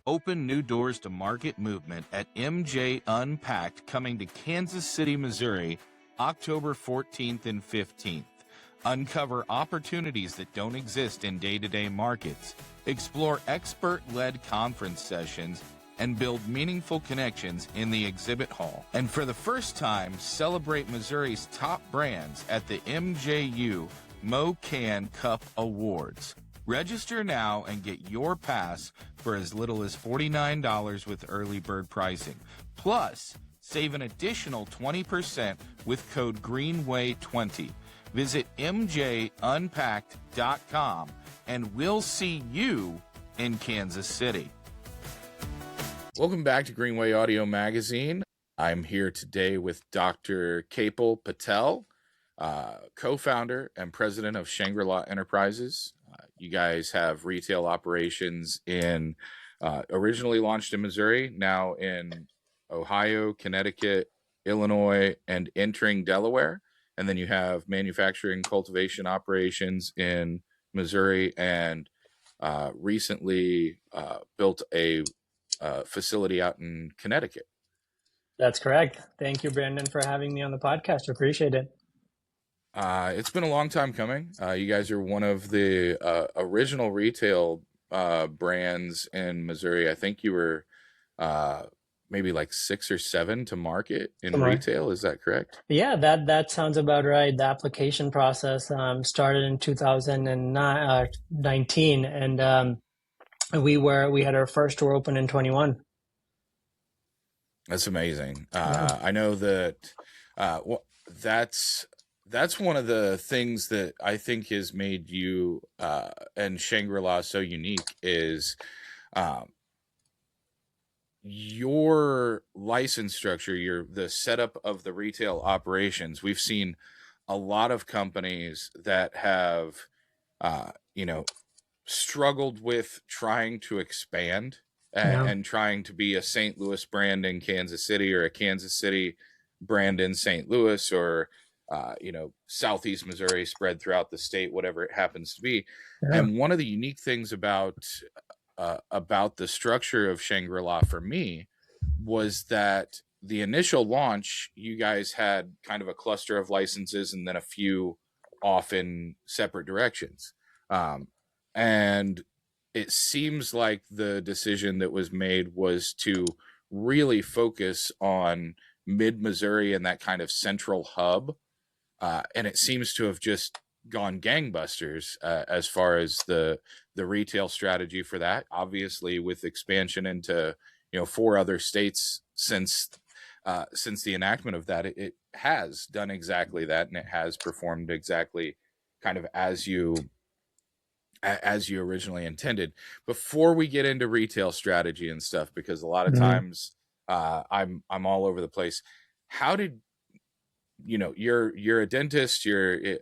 Open new doors to market movement at MJ Unpacked, coming to Kansas City, Missouri, October 14th and 15th. Uncover opportunities that don't exist in day-to-day markets, explore expert-led conference sessions, and build meaningful connections in the exhibit hall. And for the first time, celebrate Missouri's top brands at the MJU MoCan Cup Awards. Register now and get your pass for as little as $49 with early bird pricing. Plus, save an additional 20% with code Greenway20. Visit mjunpacked.com and we'll see you in Kansas City. Welcome back to Greenway Audio Magazine. I'm here today with Dr. Kepal Patel, co-founder and president of Shangri-La Enterprises. You guys have retail operations in, originally launched in Missouri, now in Ohio, Connecticut, Illinois, and entering Delaware. And then you have manufacturing cultivation operations in Missouri and recently built a facility out in Connecticut. That's correct. Thank you, Brandon, for having me on the podcast. Appreciate it. It's been a long time coming. You guys are one of the original retail brands in Missouri. I think you were maybe like 6 or 7 to market in retail. Is that correct? Yeah, that sounds about right. The application process started in 2019, and we had our first store open in 21. That's amazing. I know that that's one of the things that I think has made you and Shangri-La so unique is your license structure, the setup of the retail operations. We've seen a lot of companies that have, struggled with trying to expand and trying to be a St. Louis brand in Kansas City or a Kansas City brand in St. Louis or Southeast Missouri spread throughout the state, whatever it happens to be. Yeah. And one of the unique things about the structure of Shangri-La for me was that the initial launch, you guys had kind of a cluster of licenses and then a few off in separate directions. And it seems like the decision that was made was to really focus on mid-Missouri and that kind of central hub. And it seems to have just gone gangbusters as far as the retail strategy for that. Obviously, with expansion into 4 other states since the enactment of that, it has done exactly that, and it has performed exactly kind of as you originally intended. Before we get into retail strategy and stuff, because a lot of times I'm all over the place. How did you're a dentist, you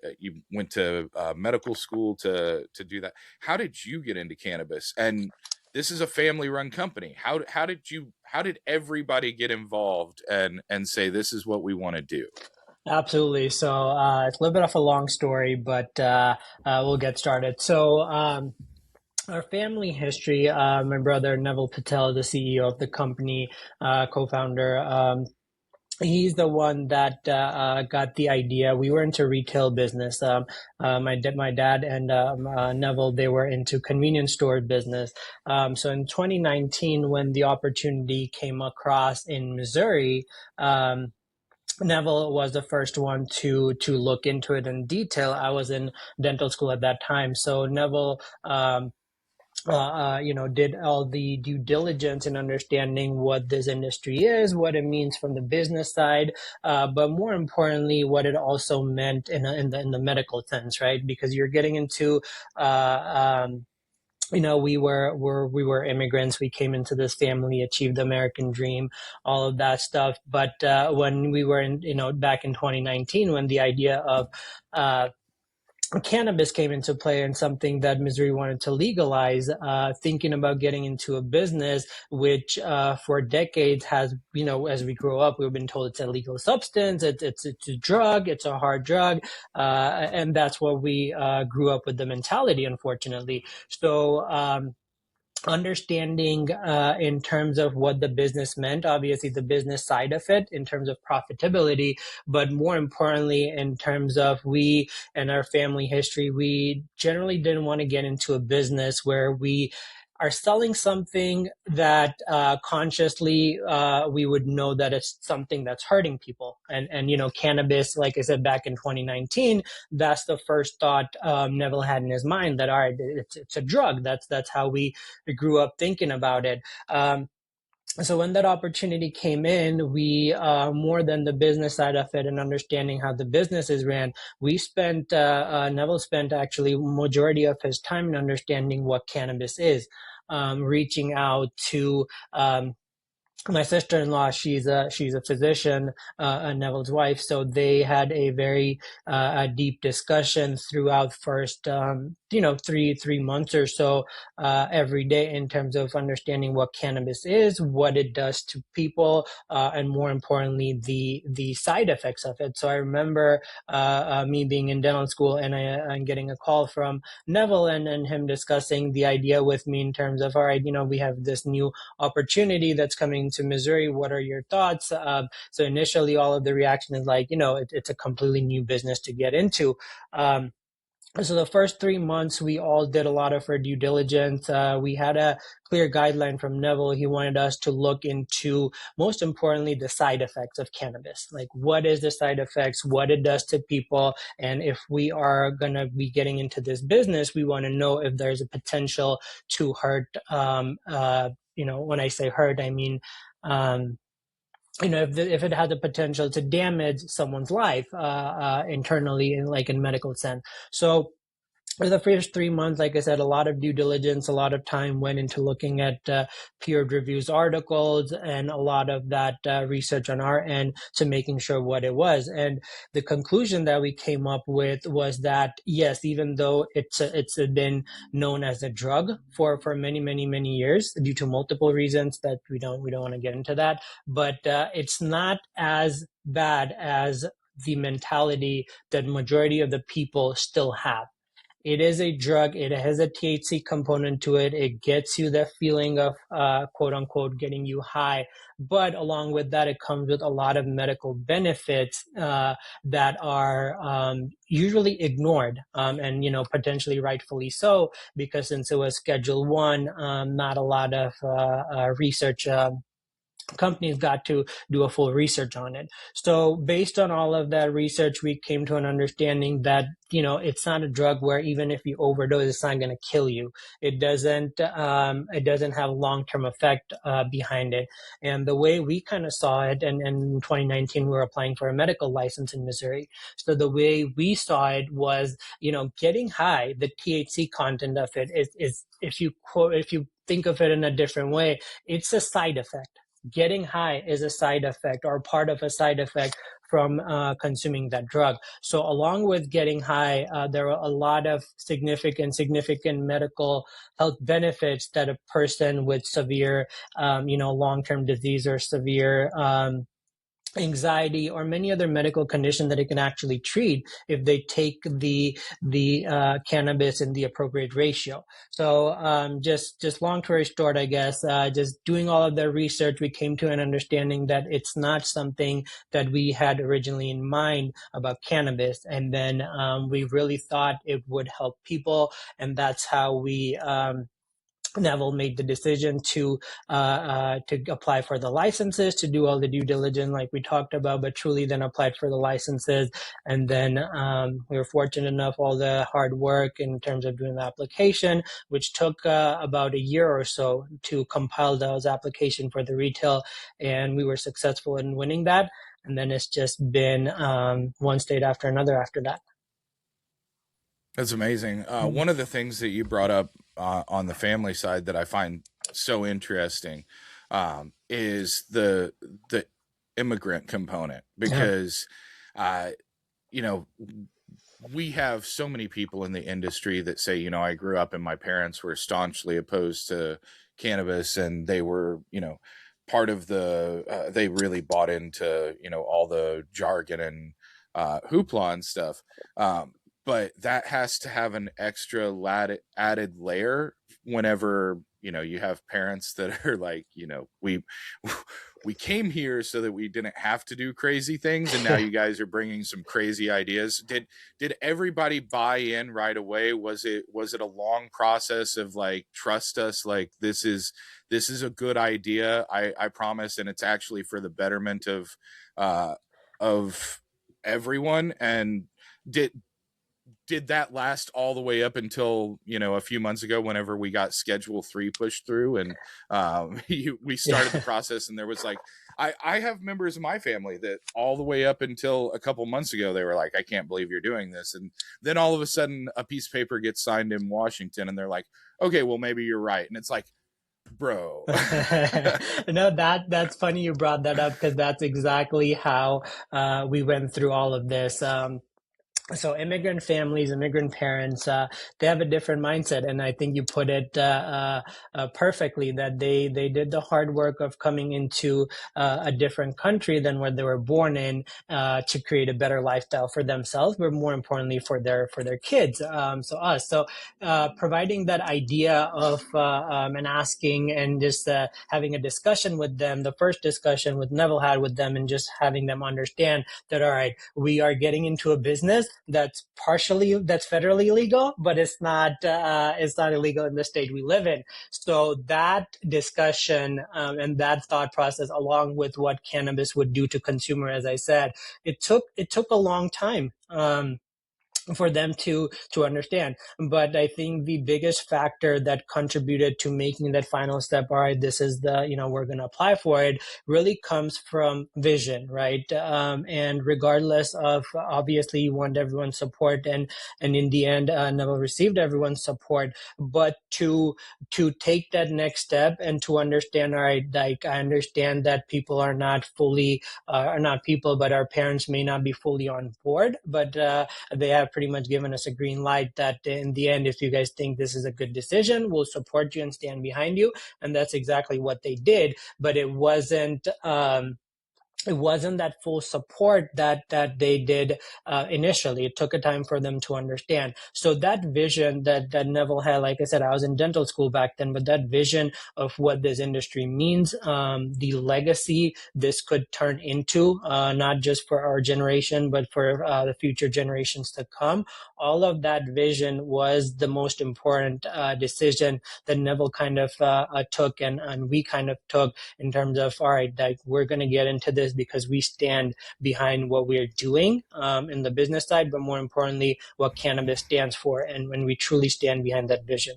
went to medical school to do that. How did you get into cannabis? And this is a family run company. How did everybody get involved and say, this is what we want to do? Absolutely. So it's a little bit of a long story, but we'll get started. So our family history, my brother Neville Patel, the CEO of the company, co-founder, he's the one that got the idea. We were into retail business. My dad and Neville, they were into convenience store business. So in 2019, when the opportunity came across in Missouri, Neville was the first one to look into it in detail. I was in dental school at that time, so Neville did all the due diligence in understanding what this industry is, what it means from the business side, but more importantly, what it also meant in the medical sense, right? Because you're getting into we were immigrants. We came into this family, achieved the American dream, all of that stuff. But when we were back in 2019, when the idea of cannabis came into play and something that Missouri wanted to legalize, thinking about getting into a business, which for decades has, as we grow up, we've been told it's a legal substance, it's a drug, it's a hard drug. And that's what we grew up with the mentality, unfortunately. So understanding in terms of what the business meant, obviously the business side of it in terms of profitability, but more importantly, in terms of we and our family history, we generally didn't want to get into a business where we are selling something that consciously we would know that it's something that's hurting people. And cannabis, like I said, back in 2019, that's the first thought Neville had in his mind, that all right, it's a drug. That's how we grew up thinking about it. So when that opportunity came in, we more than the business side of it and understanding how the business is ran, we spent Neville spent actually majority of his time in understanding what cannabis is, reaching out to my sister-in-law. She's a physician, Neville's wife, so they had a very a deep discussion throughout first 3 months or so, every day, in terms of understanding what cannabis is, what it does to people, and more importantly the side effects of it. So I remember me being in dental school, and I'm getting a call from Neville, and him discussing the idea with me in terms of, all right, we have this new opportunity that's coming to Missouri. What are your thoughts? So initially, all of the reaction is like, it's a completely new business to get into. So the first 3 months, we all did a lot of our due diligence. We had a clear guideline from Neville. He wanted us to look into, most importantly, the side effects of cannabis. Like, what is the side effects, what it does to people, and if we are going to be getting into this business, we want to know if there's a potential to hurt. When I say hurt, I mean, if it had the potential to damage someone's life internally, in medical sense. So for the first 3 months, like I said, a lot of due diligence, a lot of time went into looking at peer reviews articles, and a lot of that research on our end to making sure what it was. And the conclusion that we came up with was that, yes, even though it's been known as a drug for many, many, many years, due to multiple reasons that we don't want to get into that, but it's not as bad as the mentality that majority of the people still have. It is a drug. It has a THC component to it. It gets you the feeling of quote unquote getting you high. But along with that, it comes with a lot of medical benefits that are usually ignored, and potentially rightfully so, because since it was Schedule 1, not a lot of research companies got to do a full research on it. So based on all of that research, we came to an understanding that, it's not a drug where even if you overdose, it's not going to kill you. It doesn't have long-term effect behind it. And the way we kind of saw it, and in 2019, we were applying for a medical license in Missouri. So the way we saw it was, getting high, the THC content of it is if you think of it in a different way, it's a side effect. Getting high is a side effect, or part of a side effect from consuming that drug. So along with getting high, there are a lot of significant medical health benefits that a person with severe, long-term disease, or severe anxiety, or many other medical condition that it can actually treat if they take the cannabis in the appropriate ratio. So just long story short, I guess, just doing all of the research, we came to an understanding that it's not something that we had originally in mind about cannabis, and then we really thought it would help people, and that's how we Neville made the decision to apply for the licenses, to do all the due diligence like we talked about, but truly then applied for the licenses. And then we were fortunate enough, all the hard work in terms of doing the application, which took about a year or so to compile those application for the retail. And we were successful in winning that. And then it's just been one state after another after that. That's amazing. One of the things that you brought up on the family side that I find so interesting is the immigrant component, because you know we have so many people in the industry that say, I grew up and my parents were staunchly opposed to cannabis, and they were, part of the they really bought into all the jargon and hoopla and stuff. But that has to have an extra added layer whenever you have parents that are like, we came here so that we didn't have to do crazy things, and now you guys are bringing some crazy ideas. Did everybody buy in right away? Was it a long process of like, trust us, like this is a good idea, I promise, and it's actually for the betterment of everyone? And did did that last all the way up until a few months ago, whenever we got Schedule 3 pushed through, and we started the Yeah. process, and there was like, I have members of my family that all the way up until a couple months ago, they were like, I can't believe you're doing this. And then all of a sudden a piece of paper gets signed in Washington, and they're like, okay, well, maybe you're right. And it's like, bro. No, that's funny you brought that up, because that's exactly how we went through all of this. So immigrant families, immigrant parents, they have a different mindset, and I think you put it perfectly, that they did the hard work of coming into a different country than where they were born in, to create a better lifestyle for themselves, but more importantly for their kids. So us, so providing that idea of and asking and just having a discussion with them, the first discussion with Neville had with them, and just having them understand that, all right, we are getting into a business that's federally legal, but it's not illegal in the state we live in. So that discussion, and that thought process, along with what cannabis would do to consumer, as I said, it took a long time. For them to understand. But I think the biggest factor that contributed to making that final step, all right, this is we're going to apply for it, really comes from vision, right? And regardless of, obviously you want everyone's support, and in the end, Neville received everyone's support, but to take that next step and to understand, all right, like, I understand that people are not fully, are not people, but our parents may not be fully on board, but they have pretty much given us a green light that in the end, if you guys think this is a good decision, we'll support you and stand behind you. And that's exactly what they did. But it wasn't that full support that they did initially. It took a time for them to understand. So that vision that Neville had, like I said, I was in dental school back then, but that vision of what this industry means, the legacy this could turn into, not just for our generation, but for the future generations to come, all of that vision was the most important decision that Neville kind of took, and we kind of took, in terms of, all right, like, we're going to get into this because we stand behind what we're doing in the business side, but more importantly, what cannabis stands for, and when we truly stand behind that vision.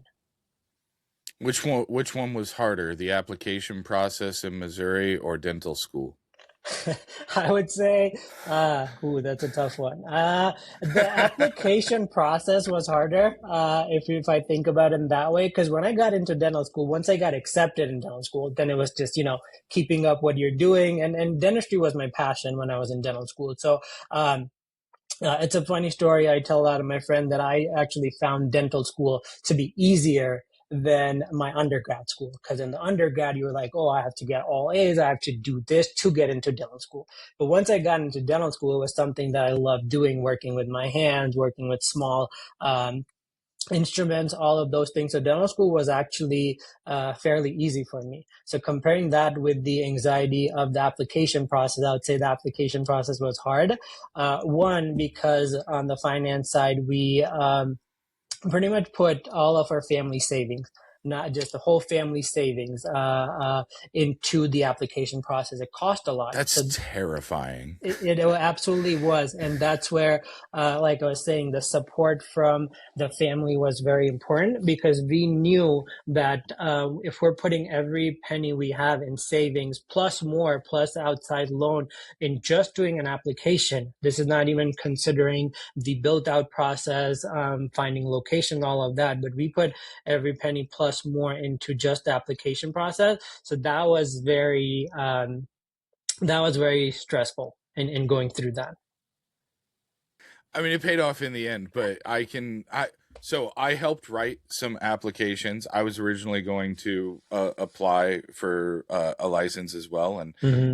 Which one was harder, the application process in Missouri or dental school? I would say, that's a tough one. The application process was harder, if I think about it in that way, because when I got into dental school, once I got accepted in dental school, then it was just, keeping up what you're doing, and dentistry was my passion when I was in dental school. So, it's a funny story I tell a lot of my friends, that I actually found dental school to be easier than my undergrad school. Because in the undergrad, you were like, oh, I have to get all A's. I have to do this to get into dental school. But once I got into dental school, it was something that I loved doing, working with my hands, working with small instruments, all of those things. So dental school was actually fairly easy for me. So comparing that with the anxiety of the application process, I would say the application process was hard. One, because on the finance side, we pretty much put all of our family savings, not just the whole family savings, into the application process. It cost a lot. That's So terrifying. it absolutely was. And that's where, like I was saying, the support from the family was very important, because we knew that if we're putting every penny we have in savings, plus more, plus outside loan, in just doing an application, this is not even considering the built out process, finding location, all of that, but we put every penny plus more into just the application process. So that was very stressful in going through that. I mean, it paid off in the end, but I helped write some applications. I was originally going to apply for a license as well, and Mm-hmm.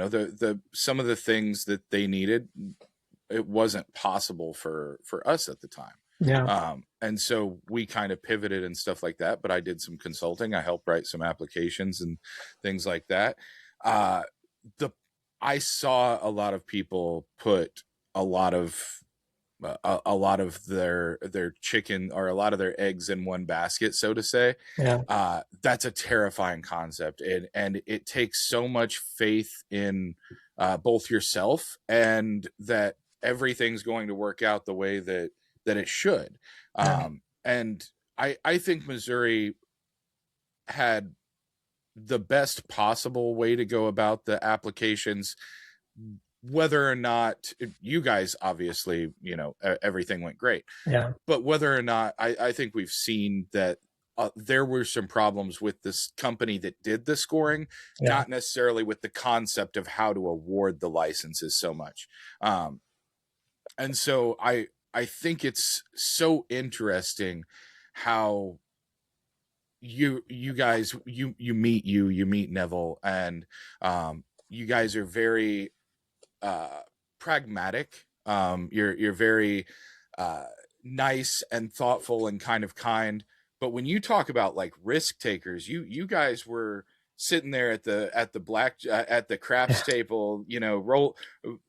the some of the things that they needed, it wasn't possible for us at the time. Yeah. And so we kind of pivoted and stuff like that. But I did some consulting. I helped write some applications and things like that. Uh, the I saw a lot of people put a lot of a lot of their chicken or a lot of their eggs in one basket, so to say. Yeah. That's a terrifying concept, and it takes so much faith in both yourself and that everything's going to work out the way that it should. Yeah. And I think Missouri had the best possible way to go about the applications, whether or not you guys, obviously, everything went great, Yeah. but whether or not I think we've seen that there were some problems with this company that did the scoring, Yeah. not necessarily with the concept of how to award the licenses so much. And so I think it's so interesting how you guys you meet Neville, and you guys are very pragmatic. You're very uh, nice and thoughtful and kind of kind. But when you talk about like risk takers, you guys were sitting there at the black at the craps table, roll.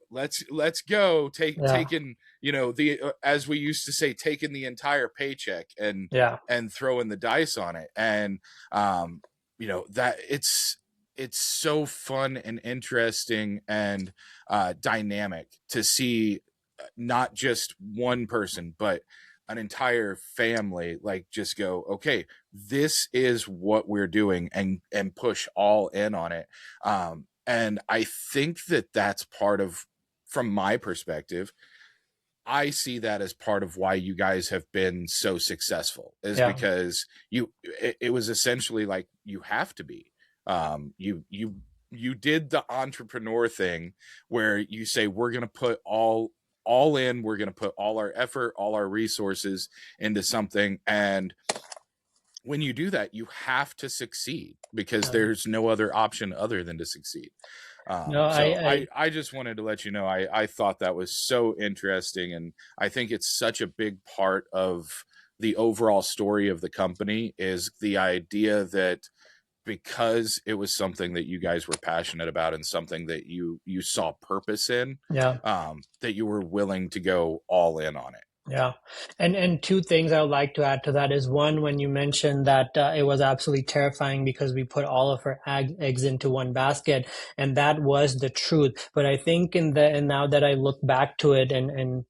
Let's go Yeah. taking the as we used to say, taking the entire paycheck Yeah. and throwing the dice on it. And that it's so fun and interesting and dynamic to see not just one person, but an entire family like just go, okay, this is what we're doing, and push all in on it. And I think that that's part of, from my perspective, I see that as part of why you guys have been so successful, is Yeah. because it was essentially like you have to be. You did the entrepreneur thing where you say we're going to put all in, we're going to put all our effort, all our resources into something, and when you do that, you have to succeed because Yeah. there's no other option other than to succeed. No, So I I just wanted to let you know I thought that was so interesting, and I think it's such a big part of the overall story of the company, is the idea that because it was something that you guys were passionate about and something that you saw purpose in, yeah. that you were willing to go all in on it. Yeah. And two things I would like to add to that is, one, when you mentioned that it was absolutely terrifying because we put all of our eggs into one basket, and that was the truth. But I think and now that I look back to it and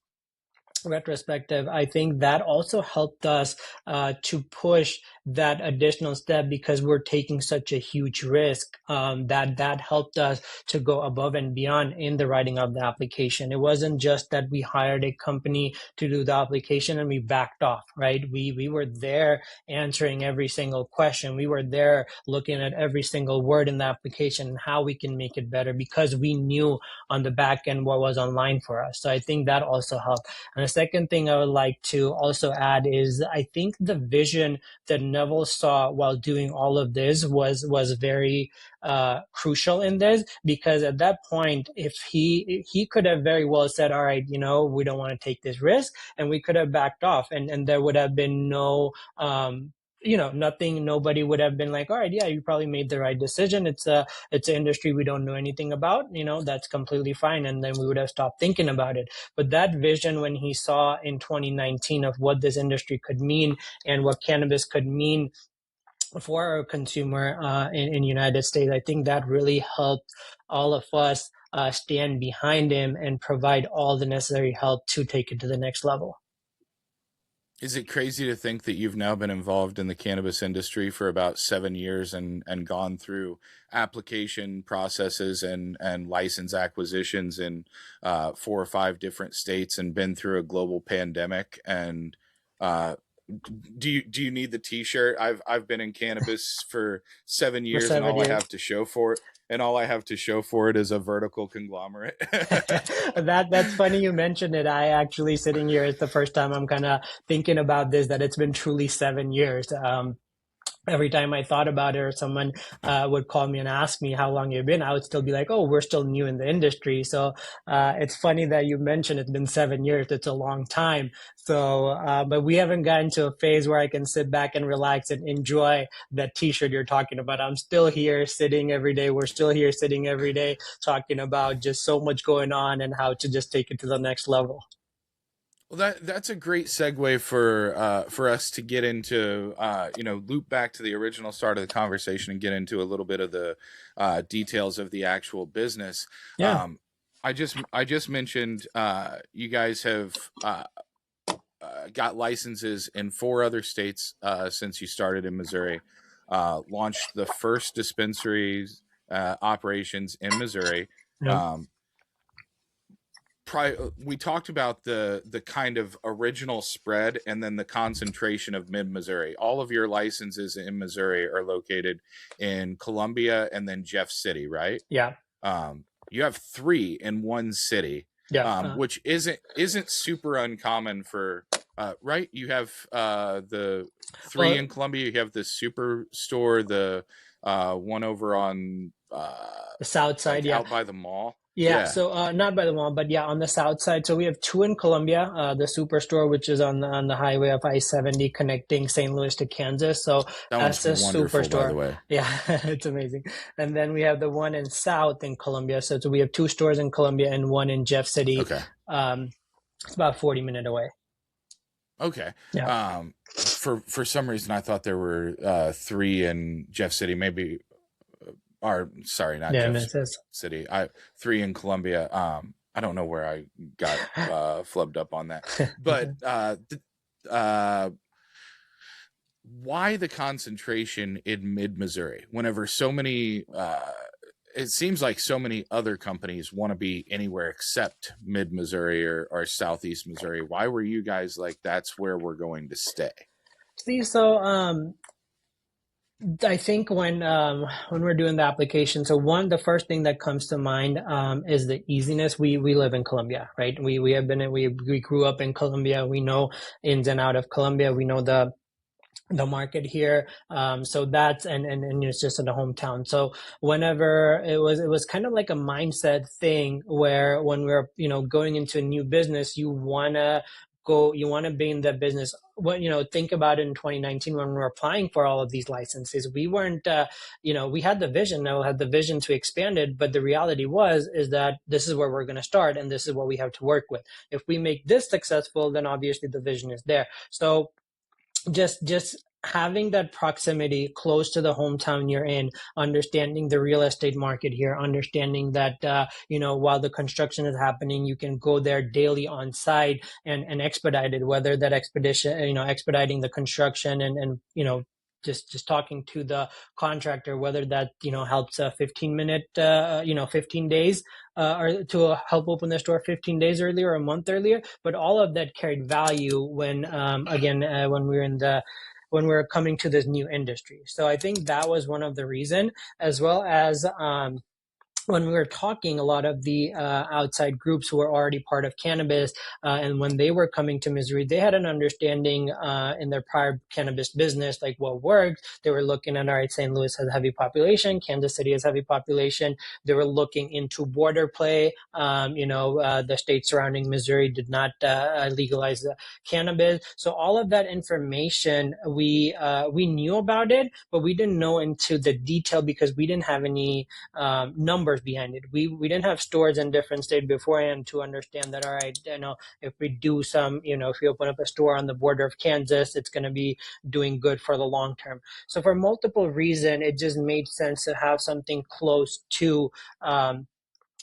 retrospective, I think that also helped us to push that additional step, because we're taking such a huge risk, that helped us to go above and beyond in the writing of the application. It wasn't just that we hired a company to do the application and we backed off, right? We were there answering every single question. We were there looking at every single word in the application and how we can make it better, because we knew on the back end what was online for us. So I think that also helped. And the second thing I would like to also add is, I think the vision that Neville saw while doing all of this was very crucial in this, because at that point, if he could have very well said, all right, we don't want to take this risk, and we could have backed off, and there would have been no nothing. Nobody would have been like, all right, yeah, you probably made the right decision. It's an industry we don't know anything about. That's completely fine. And then we would have stopped thinking about it. But that vision, when he saw in 2019 of what this industry could mean and what cannabis could mean for our consumer in United States, I think that really helped all of us stand behind him and provide all the necessary help to take it to the next level. Is it crazy to think that you've now been involved in the cannabis industry for about 7 years and gone through application processes and license acquisitions in 4 or 5 different states, and been through a global pandemic? And uh, do you need the T-shirt? I've been in cannabis for 7 years, and For all I 7 years. have to show for it, is a vertical conglomerate. That's funny you mentioned it. I actually, sitting here, it's the first time I'm kind of thinking about this, that it's been truly 7 years. every time I thought about it, or someone would call me and ask me how long you've been, I would still be like, "Oh, we're still new in the industry." So it's funny that you mentioned it's been 7 years. It's a long time. So, but we haven't gotten to a phase where I can sit back and relax and enjoy that T-shirt you're talking about. I'm still here sitting every day. We're still here sitting every day talking about just so much going on and how to just take it to the next level. Well, that's a great segue for us to get into loop back to the original start of the conversation and get into a little bit of the details of the actual business. Yeah, Um, I just mentioned you guys have got licenses in 4 other states since you started in Missouri. Launched the first dispensaries operations in Missouri. yeah, Um, we talked about the kind of original spread and then the concentration of mid Missouri. All of your licenses in Missouri are located in Columbia and then Jeff City, right? yeah, You have 3 in 1 city, yeah. which isn't super uncommon for right. You have the three Well, in Columbia. You have the superstore, the one over on the South Side, like yeah. out by the mall. Yeah, Yeah, so not by the mall, but yeah, on the south side. So we have two in Columbia, the Superstore, which is on the highway of I-70 connecting St. Louis to Kansas. So that one's that's a wonderful, by Superstore. the way. Yeah, it's amazing. And then we have the one in South in Columbia. So we have two stores in Columbia and one in Jeff City. Okay. Um, it's about 40-minute away. Okay. Yeah, For some reason, I thought there were 3 in Jeff City. Maybe, or sorry, not yeah, and Jeff it says. City. 3 in Columbia. I don't know where I got flubbed up on that, but why the concentration in mid Missouri? Whenever so many, it seems like so many other companies want to be anywhere except mid Missouri or southeast Missouri. Why were you guys like, that's where we're going to stay? See, so I think when we're doing the application, so the first thing that comes to mind is the easiness. We live in Columbia, right? We have been we grew up in Columbia. We know ins and out of Columbia. We know the market here. So that's and it's just in the hometown. So whenever it was kind of like a mindset thing where when we're going into a new business, you want to be in that business. What think about it in 2019 when we were applying for all of these licenses. We weren't we had the vision. I had the vision to expand it, but the reality is that this is where we're going to start and this is what we have to work with. If we make this successful, then obviously the vision is there. So just having that proximity close to the hometown you're in, understanding the real estate market here, understanding that while the construction is happening, you can go there daily on site and expedite it, whether that expedition, expediting the construction and just talking to the contractor, whether that helps a 15-minute 15 days or to help open the store 15 days earlier or a month earlier. But all of that carried value when again when we were when we were coming to this new industry. So I think that was one of the reason, as well as when we were talking, a lot of the outside groups who were already part of cannabis, and when they were coming to Missouri, they had an understanding in their prior cannabis business, like what worked. They were looking at, all right, St. Louis has a heavy population, Kansas City has a heavy population. They were looking into border play. The state surrounding Missouri did not legalize cannabis. So all of that information, we knew about it, but we didn't know into the detail because we didn't have any numbers behind it. We didn't have stores in different states beforehand to understand that, all right, if we do if we open up a store on the border of Kansas, it's going to be doing good for the long term. So for multiple reasons, it just made sense to have something close to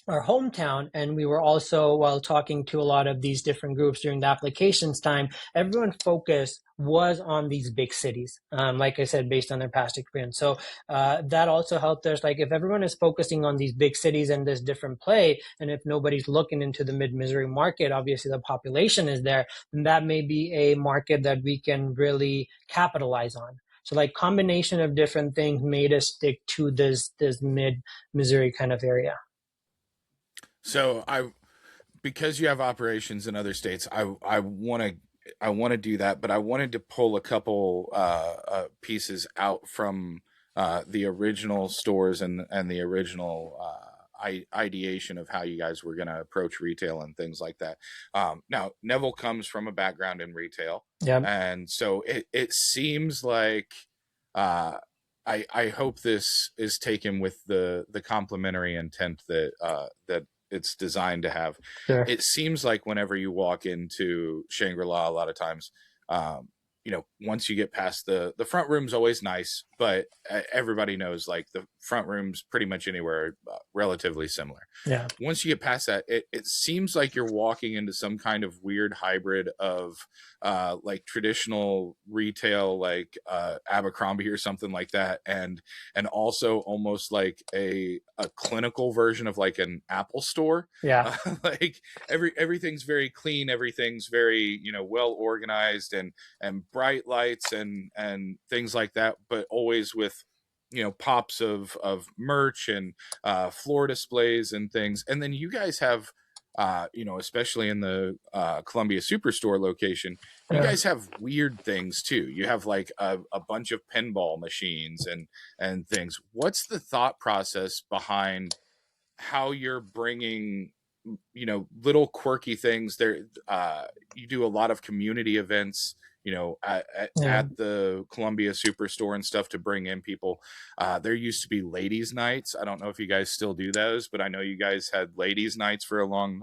our hometown. And we were also, while talking to a lot of these different groups during the applications time, everyone focus was on these big cities, like I said, based on their past experience. So that also helped us. Like if everyone is focusing on these big cities and this different play, and if nobody's looking into the mid-Missouri market, obviously the population is there, then that may be a market that we can really capitalize on. So like combination of different things made us stick to this mid-Missouri kind of area. So because you have operations in other states, I want to I want to do that, but I wanted to pull a couple pieces out from the original stores and the original ideation of how you guys were going to approach retail and things like that. Now, Neville comes from a background in retail, Yeah. and so it seems like uh, I hope this is taken with the complementary intent that it's designed to have. Sure. It seems like whenever you walk into Shangri-La, a lot of times, once you get past the front room's always nice, but everybody knows like the front rooms pretty much anywhere are relatively similar. Yeah. Once you get past that, it seems like you're walking into some kind of weird hybrid of like traditional retail, like Abercrombie or something like that, and also almost like a clinical version of like an Apple store. Yeah. Like everything's very clean, everything's very well organized, and bright lights and things like that, but always with pops of merch and floor displays and things. And then you guys have especially in the Columbia Superstore location, you Yeah. guys have weird things too. You have like a bunch of pinball machines and things. What's the thought process behind how you're bringing little quirky things there? You do a lot of community events Yeah. at the Columbia Superstore and stuff to bring in people. There used to be ladies nights. I don't know if you guys still do those, but I know you guys had ladies nights for a long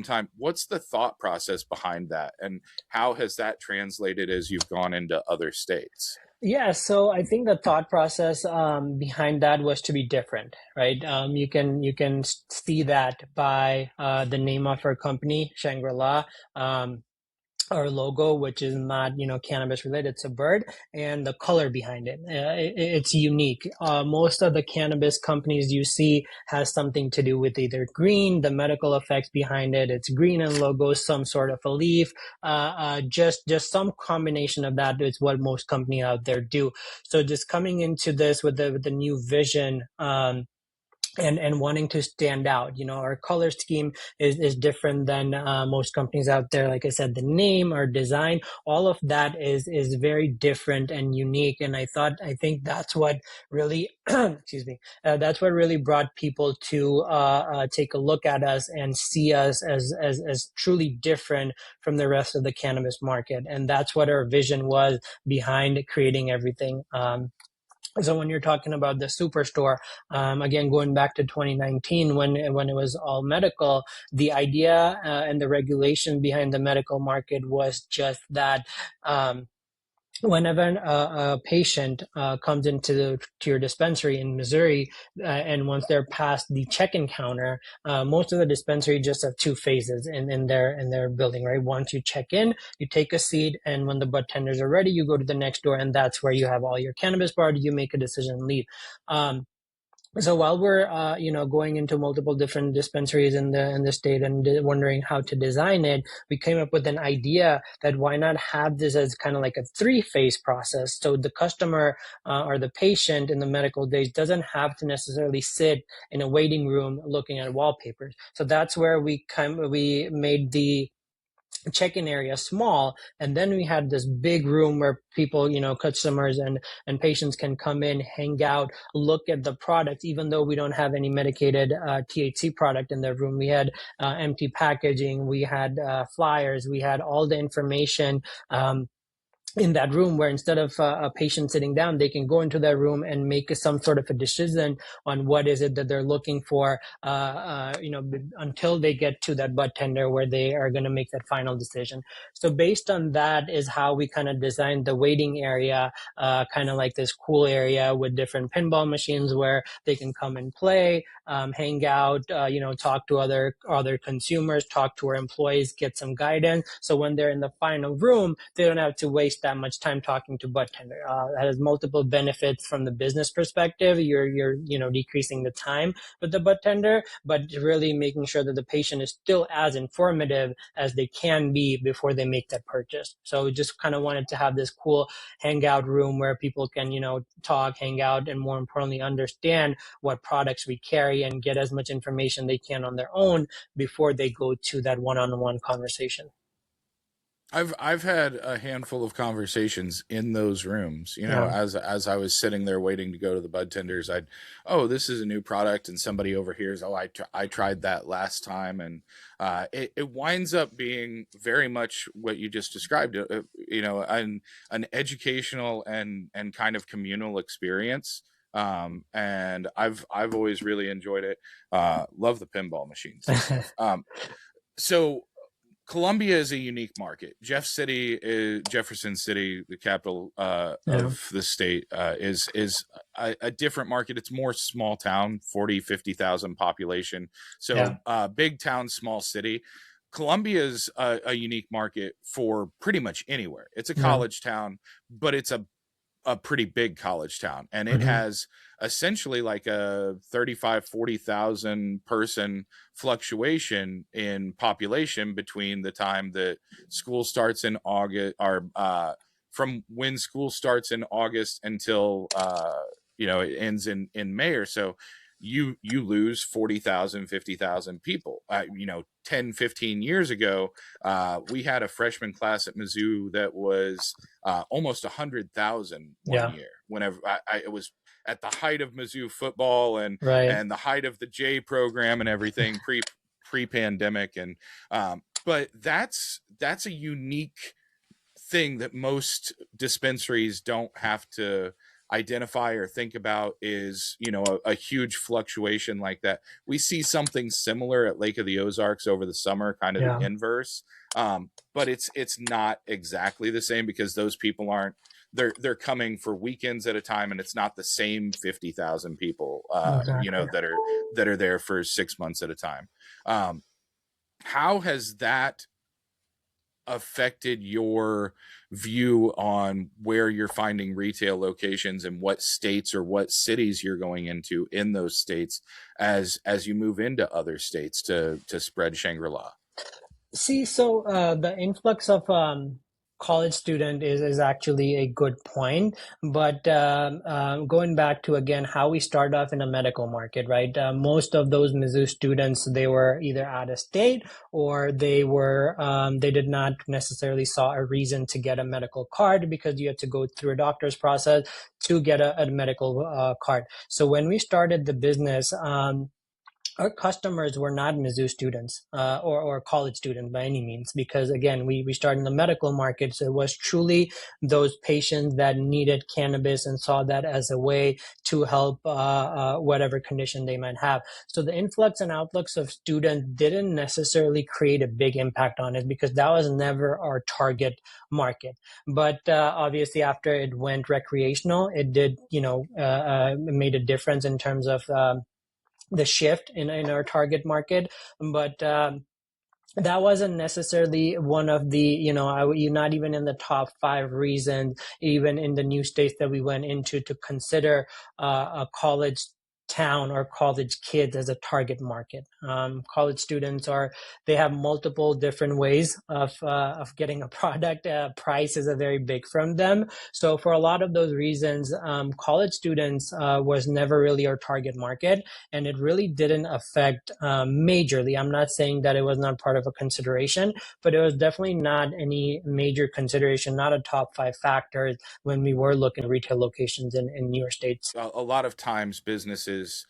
time. What's the thought process behind that, and how has that translated as you've gone into other states? Yeah, so I think the thought process behind that was to be different, right? You can see that by the name of our company, Shangri-La. Our logo, which is not cannabis related, it's a bird, and the color behind it, it's unique. Most of the cannabis companies you see has something to do with either green, the medical effects behind it, it's green and logo, some sort of a leaf, just some combination of that is what most companies out there do. So just coming into this with the new vision, and wanting to stand out. Our color scheme is different than most companies out there. Like I said, the name, our design, all of that is very different and unique. And I think that's what really, excuse me, that's what really brought people to take a look at us and see us as truly different from the rest of the cannabis market. And that's what our vision was behind creating everything. So when you're talking about the superstore, again, going back to 2019, when it was all medical, the idea and the regulation behind the medical market was just that. Whenever a patient comes to your dispensary in Missouri, and once they're past the check-in counter, most of the dispensary just have two phases in their building, right? Once you check in, you take a seat, and when the bud tenders are ready, you go to the next door, and that's where you have all your cannabis bud. You make a decision and leave. So while we're going into multiple different dispensaries in the state and wondering how to design it, we came up with an idea that why not have this as kind of like a three-phase process. So the customer or the patient in the medical days doesn't have to necessarily sit in a waiting room looking at wallpapers. So that's where we made the check-in area small, and then we had this big room where people, customers and patients can come in, hang out, look at the product. Even though we don't have any medicated THC product in the room, we had empty packaging, we had flyers, we had all the information in that room, where instead of a patient sitting down, they can go into that room and make some sort of a decision on what is it that they're looking for, until they get to that bud tender where they are going to make that final decision. So based on that is how we kind of designed the waiting area, kind of like this cool area with different pinball machines where they can come and play, hang out, talk to other consumers, talk to our employees, get some guidance. So when they're in the final room, they don't have to waste that much time talking to bud tender. That has multiple benefits from the business perspective. You're decreasing the time with the bud tender, but really making sure that the patient is still as informative as they can be before they make that purchase. So we just kind of wanted to have this cool hangout room where people can talk, hang out, and more importantly understand what products we carry and get as much information they can on their own before they go to that one-on-one conversation. I've had a handful of conversations in those rooms. You know, Yeah, as I was sitting there waiting to go to the bud tenders, oh, this is a new product, and somebody overhears, oh, I tried that last time, and it winds up being very much what you just described. You know, an educational and kind of communal experience. And I've always really enjoyed it. Love the pinball machines and stuff. So Columbia is a unique market. Jefferson City, the capital yeah, of the state, is a different market. It's more small town, 40, 50,000 population. yeah, So big town, small city. Columbia is a unique market for pretty much anywhere. It's a yeah. college town, but it's a pretty big college town, and it Hmm. has essentially like a 35-40,000 person fluctuation in population between the time that school starts in August, or from when school starts in August until it ends in May or so. You lose 40,000, 50,000 people. 10, 15 years ago, we had a freshman class at Mizzou that was almost 100,000 one Yeah, year. Whenever it was at the height of Mizzou football, and right. and the height of the J program and everything pre pandemic, and but that's a unique thing that most dispensaries don't have to identify or think about, is a huge fluctuation like that. We see something similar at Lake of the Ozarks over the summer, kind of the Yeah, inverse. But it's not exactly the same, because those people aren't, they're coming for weekends at a time, and it's not the same 50,000 people exactly. that are there for 6 months at a time. um, how has that affected your view on where you're finding retail locations, and what states or what cities you're going into in those states, as you move into other states to spread Shangri-La? See, so the influx of college student is actually a good point, but going back to again how we start off in a medical market, right? Most of those Mizzou students, they were either out of state, or they did not necessarily saw a reason to get a medical card, because you had to go through a doctor's process to get a medical card. So when we started the business, our customers were not Mizzou students or college students by any means, because again, we started in the medical market. So it was truly those patients that needed cannabis and saw that as a way to help whatever condition they might have. So the influx and outflux of students didn't necessarily create a big impact on it, because that was never our target market. But obviously, after it went recreational, it did, made a difference in terms of the shift in our target market. But that wasn't necessarily one of the, you're not even in the top 5 reasons, even in the new states that we went into, to consider a college town or college kids as a target market. College students they have multiple different ways of getting a product. Price is a very big from them. So for a lot of those reasons, college students was never really our target market, and it really didn't affect majorly. I'm not saying that it was not part of a consideration, but it was definitely not any major consideration, not a top 5 factor when we were looking at retail locations in newer states. A lot of times businesses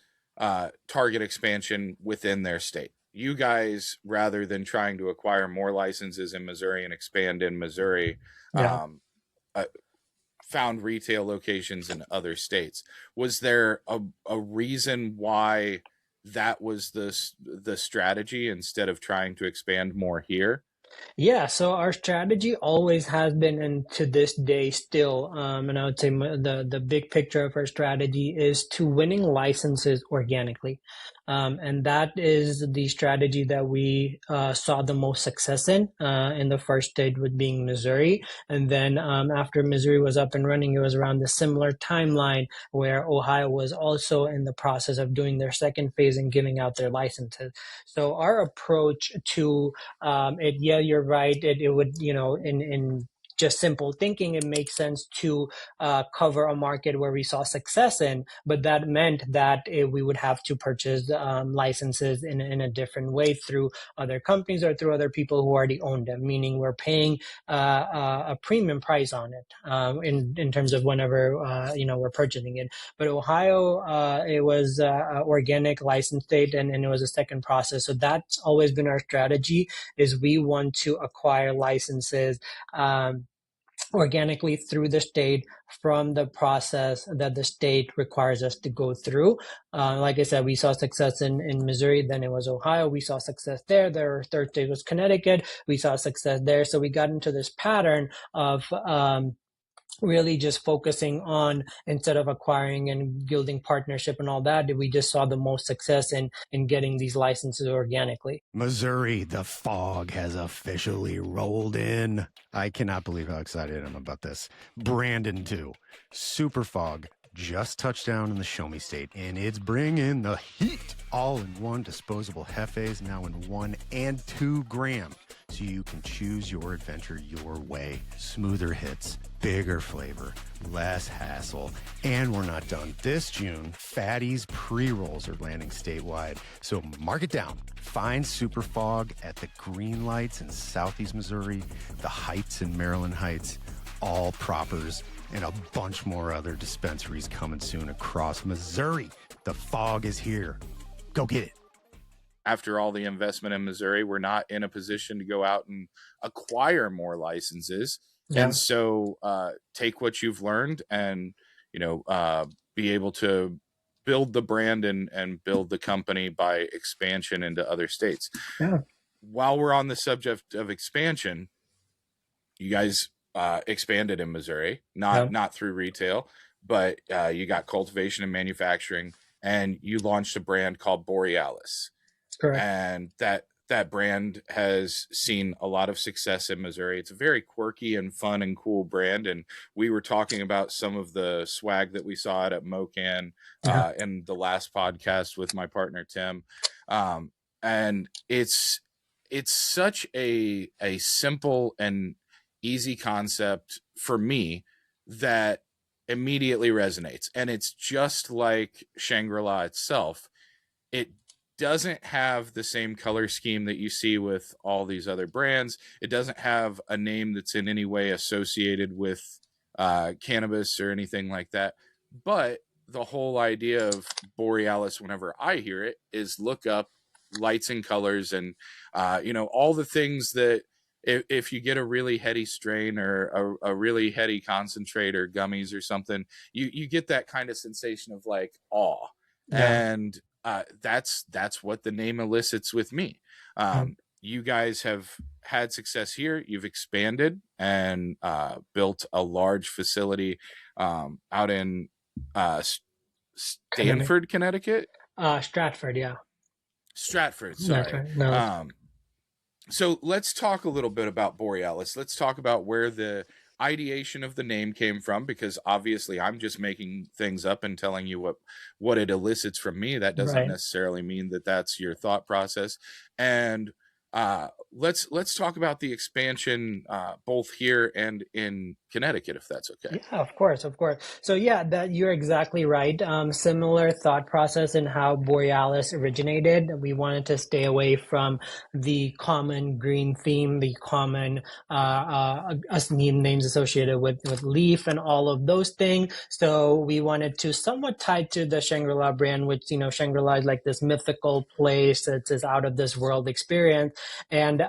target expansion within their state. You guys, rather than trying to acquire more licenses in Missouri and expand in Missouri, Yeah. um, uh, found retail locations in other states. Was there a reason why that was the strategy, instead of trying to expand more here? Yeah, so our strategy always has been, and to this day still, and I would say the big picture of our strategy is to winning licenses organically, and that is the strategy that we saw the most success in the first state, with being Missouri, and then after Missouri was up and running, it was around the similar timeline where Ohio was also in the process of doing their second phase and giving out their licenses. So our approach to yeah, you're right. It would, in just simple thinking, it makes sense to cover a market where we saw success in, but that meant that we would have to purchase licenses in a different way through other companies or through other people who already own them, meaning we're paying a premium price on it in terms of whenever we're purchasing it. But Ohio, it was organic license state, and it was a second process. So that's always been our strategy: is we want to acquire licenses organically through the state from the process that the state requires us to go through. Like I said, we saw success in Missouri, then it was Ohio. We saw success there. Their third state was Connecticut. We saw success there. So we got into this pattern of really just focusing on, instead of acquiring and building partnership and all that, we just saw the most success in getting these licenses organically. Missouri, the fog has officially rolled in. I cannot believe how excited I am about this. Brandon, too. Super fog just touched down in the Show Me State, and it's bringing the heat. All-in-one disposable Hefes, now in 1 and 2 gram. So you can choose your adventure your way. Smoother hits, bigger flavor, less hassle. And we're not done. This June, Fatty's pre-rolls are landing statewide. So mark it down. Find Super Fog at the Green Lights in Southeast Missouri, the Heights in Maryland Heights, all Proppers, and a bunch more other dispensaries coming soon across Missouri. The fog is here. Go get it. After all the investment in Missouri, we're not in a position to go out and acquire more licenses. Yeah. And so take what you've learned and, be able to build the brand and build the company by expansion into other states. Yeah. While we're on the subject of expansion, you guys expanded in Missouri, not through retail, but you got cultivation and manufacturing, and you launched a brand called Borealis. Correct. And that brand has seen a lot of success in Missouri. It's a very quirky and fun and cool brand. And we were talking about some of the swag that we saw at MoCan in the last podcast with my partner, Tim. And it's such a simple and easy concept for me that immediately resonates. And it's just like Shangri-La itself. It doesn't have the same color scheme that you see with all these other brands. It doesn't have a name that's in any way associated with cannabis or anything like that. But the whole idea of Borealis, whenever I hear it, is look up lights and colors and, all the things that if you get a really heady strain or a really heady concentrate or gummies or something, you get that kind of sensation of like awe. Yeah. And that's what the name elicits with me. You guys have had success here. You've expanded and built a large facility out in Stanford, Connecticut. Stratford, yeah. Stratford, sorry. That's right. No. So let's talk a little bit about Borealis. Let's talk about where the ideation of the name came from, because obviously I'm just making things up and telling you what it elicits from me. That doesn't necessarily mean that that's your thought process. And let's talk about the expansion both here and in Connecticut, if that's okay. Yeah, of course. So yeah, that you're exactly right. Similar thought process in how Borealis originated. We wanted to stay away from the common green theme, the common names associated with leaf and all of those things. So we wanted to somewhat tie to the Shangri-La brand, which, Shangri-La is like this mythical place. It's this out of this world experience. And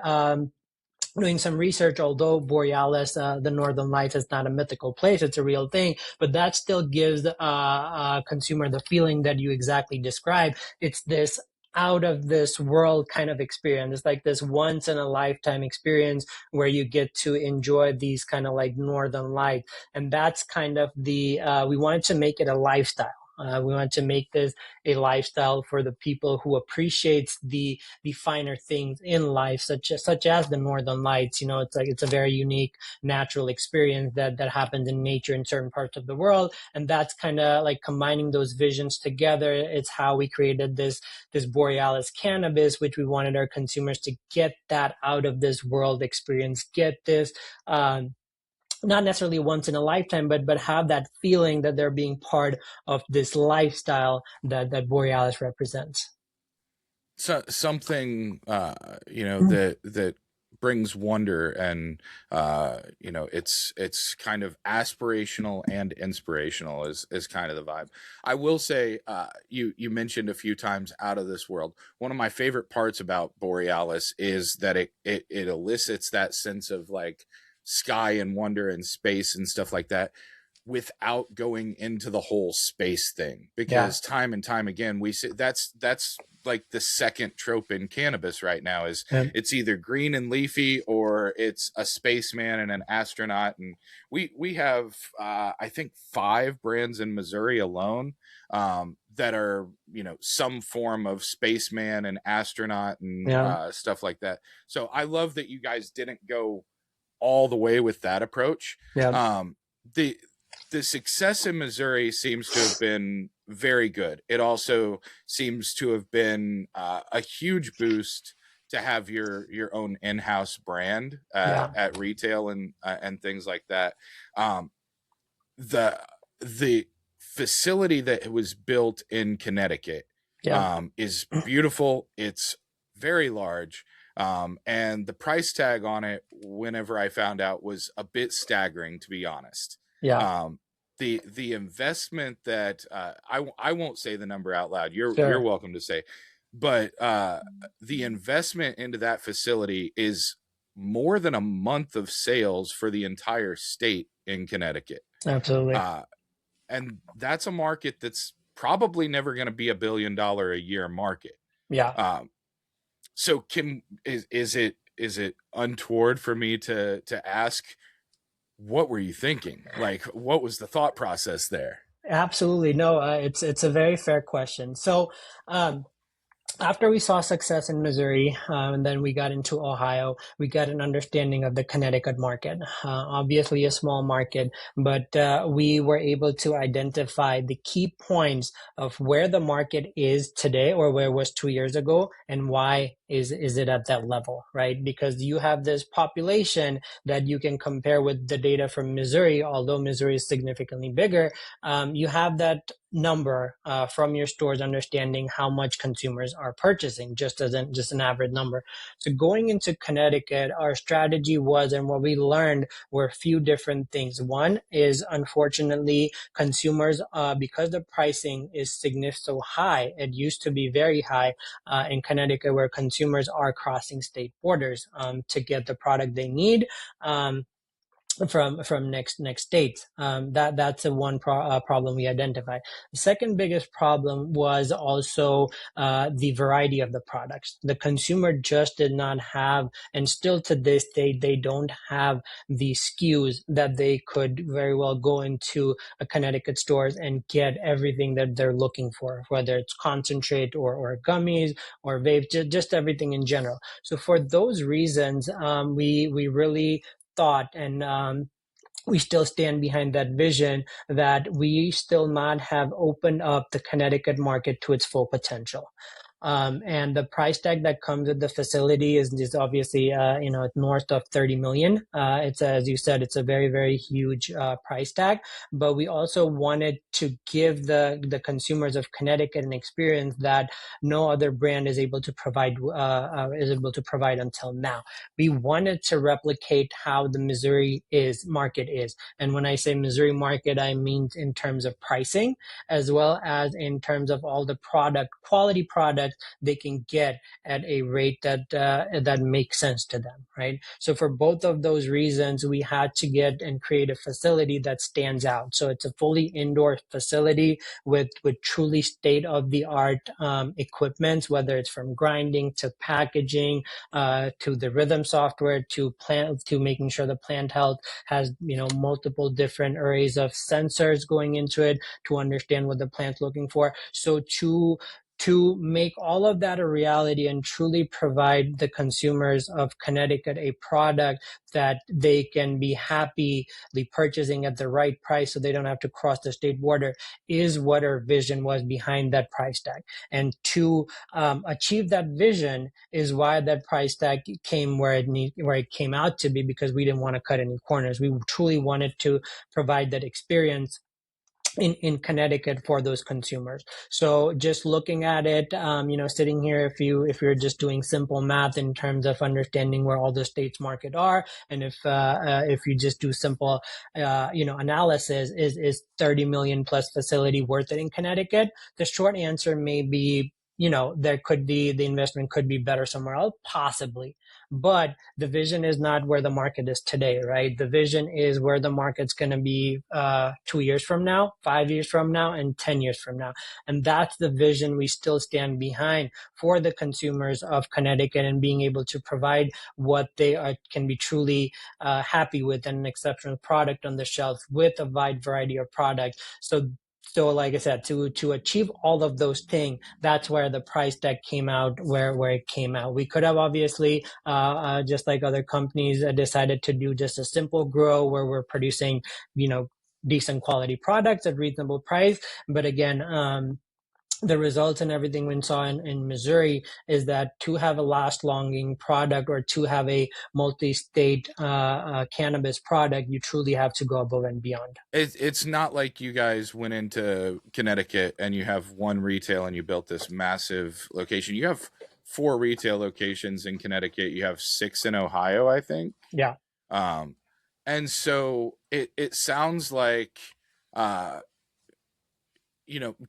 doing some research, although Borealis, the Northern Lights, is not a mythical place, it's a real thing, but that still gives a consumer the feeling that you exactly described. It's this out of this world kind of experience. It's like this once in a lifetime experience where you get to enjoy these kind of like Northern Lights. And that's kind of we wanted to make it a lifestyle. We want to make this a lifestyle for the people who appreciates the finer things in life, such as the Northern Lights. It's a very unique natural experience that happens in nature in certain parts of the world, and that's kind of like combining those visions together. It's how we created this Borealis cannabis, which we wanted our consumers to get that out of this world experience, get this not necessarily once in a lifetime, but have that feeling that they're being part of this lifestyle that Borealis represents. So something that brings wonder, and it's kind of aspirational and inspirational is kind of the vibe. I will say, you mentioned a few times out of this world. One of my favorite parts about Borealis is that it elicits that sense of like sky and wonder and space and stuff like that, without going into the whole space thing, because time and time again we see that's like the second trope in cannabis right now is it's either green and leafy or it's a spaceman and an astronaut. And we have I think 5 brands in Missouri alone that are some form of spaceman and astronaut and stuff like that. So I love that you guys didn't go all the way with that approach. The success in Missouri seems to have been very good. It also seems to have been a huge boost to have your own in-house brand at retail and things like that. The facility that was built in Connecticut is beautiful. It's very large. And the price tag on it, whenever I found out, was a bit staggering, to be honest. The investment that I won't say the number out loud. You're welcome to say, but the investment into that facility is more than a month of sales for the entire state in Connecticut. Absolutely. And that's a market that's probably never going to be $1 billion a year market. So is it untoward for me to ask, what were you thinking? Like, what was the thought process there? Absolutely. No, it's a very fair question. So, after we saw success in Missouri, and then we got into Ohio, we got an understanding of the Connecticut market. Obviously a small market, but we were able to identify the key points of where the market is today or where it was 2 years ago, and why is it at that level, right? Because you have this population that you can compare with the data from Missouri, although Missouri is significantly bigger. You have that number from your stores, understanding how much consumers are purchasing, just an average number. So going into Connecticut, our strategy was, and what we learned were a few different things. One is, unfortunately, consumers, because the pricing is significantly so high, it used to be very high in Connecticut, where consumers are crossing state borders to get the product they need. From next states. That's a one problem we identified. The second biggest problem was also the variety of the products. The consumer just did not have, and still to this day, they don't have the SKUs that they could very well go into a Connecticut stores and get everything that they're looking for, whether it's concentrate or gummies or vape, just everything in general. So for those reasons, we really thought, and we still stand behind that vision, that we still not have opened up the Connecticut market to its full potential. And the price tag that comes with the facility is obviously, north of 30 million. It's, as you said, it's a very, very huge price tag, but we also wanted to give the consumers of Connecticut an experience that no other brand is able to provide until now. We wanted to replicate how the Missouri market is. And when I say Missouri market, I mean in terms of pricing, as well as in terms of all the quality products they can get at a rate that makes sense to them, right? So for both of those reasons, we had to get and create a facility that stands out. So it's a fully indoor facility with truly state-of-the-art equipment, whether it's from grinding to packaging to the rhythm software to making sure the plant health has multiple different arrays of sensors going into it to understand what the plant's looking for. So to make all of that a reality and truly provide the consumers of Connecticut a product that they can be happily purchasing at the right price so they don't have to cross the state border is what our vision was behind that price tag. And to achieve that vision is why that price tag came where it came out to be, because we didn't want to cut any corners. We truly wanted to provide that experience in Connecticut for those consumers. So just looking at it, sitting here, if you're just doing simple math in terms of understanding where all the states market are, and if you just do simple, analysis, is 30 million plus facility worth it in Connecticut? The short answer may be, the investment could be better somewhere else, possibly. But the vision is not where the market is today, right? The vision is where the market's going to be 2 years from now, 5 years from now, and 10 years from now. And that's the vision we still stand behind for the consumers of Connecticut, and being able to provide what they can be truly happy with, and an exceptional product on the shelf with a wide variety of products. So like I said, to achieve all of those things, that's where the price tag came out, where it came out. We could have obviously, just like other companies, decided to do just a simple grow where we're producing, decent quality products at reasonable price. But again, the results and everything we saw in Missouri is that to have a longing product, or to have a multi-state cannabis product, you truly have to go above and beyond. It's not like you guys went into Connecticut and you have one retail and you built this massive location. You have 4 retail locations in Connecticut. You have 6 in Ohio, I think. Yeah. And so it sounds like,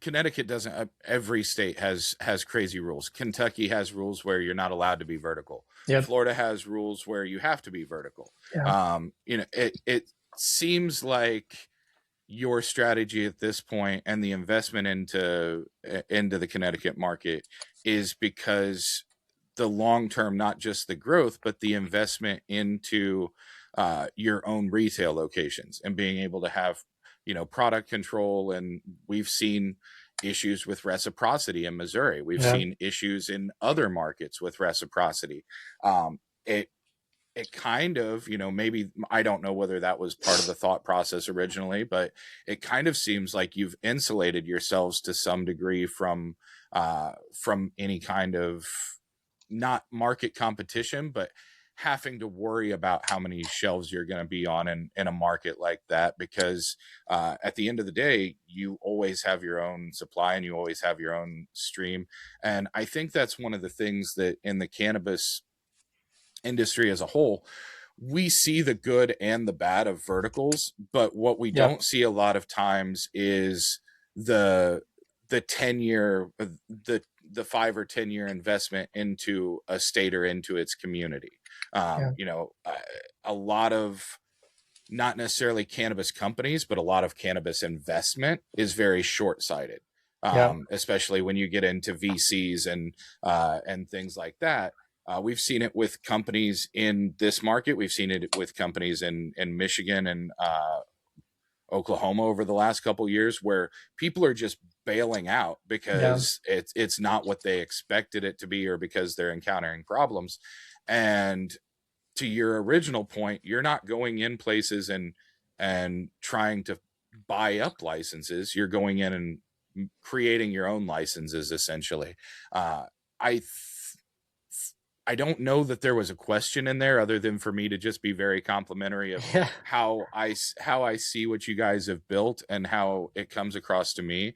Connecticut doesn't, every state has crazy rules. Kentucky has rules where you're not allowed to be vertical. Yep. Florida has rules where you have to be vertical. Yeah. It seems like your strategy at this point and the investment into the Connecticut market is because the long term, not just the growth, but the investment into your own retail locations and being able to have product control. And we've seen issues with reciprocity in Missouri. We've seen issues in other markets with reciprocity. It kind of, maybe, I don't know whether that was part of the thought process originally, but it kind of seems like you've insulated yourselves to some degree from any kind of, not market competition, but having to worry about how many shelves you're going to be on in a market like that, because at the end of the day, you always have your own supply and you always have your own stream. And I think that's one of the things that in the cannabis industry as a whole, we see the good and the bad of verticals, but what we don't see a lot of times is the 10-year, the 5 or 10-year investment into a state or into its community. A lot of, not necessarily cannabis companies, but a lot of cannabis investment is very short-sighted, especially when you get into VCs and things like that. We've seen it with companies in this market. We've seen it with companies in Michigan and Oklahoma over the last couple of years, where people are just bailing out because it's not what they expected it to be, or because they're encountering problems. And to your original point, you're not going in places and trying to buy up licenses. You're going in and creating your own licenses, essentially. I don't know that there was a question in there other than for me to just be very complimentary of how I see what you guys have built and how it comes across to me.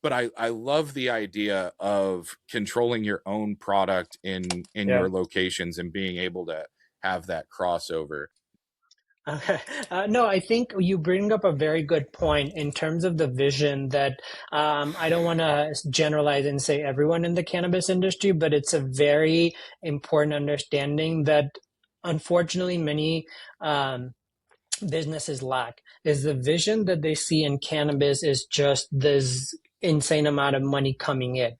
But I love the idea of controlling your own product in your locations and being able to have that crossover. Okay. No, I think you bring up a very good point in terms of the vision that I don't want to generalize and say everyone in the cannabis industry, but it's a very important understanding that unfortunately many businesses lack, is the vision that they see in cannabis is just this insane amount of money coming in.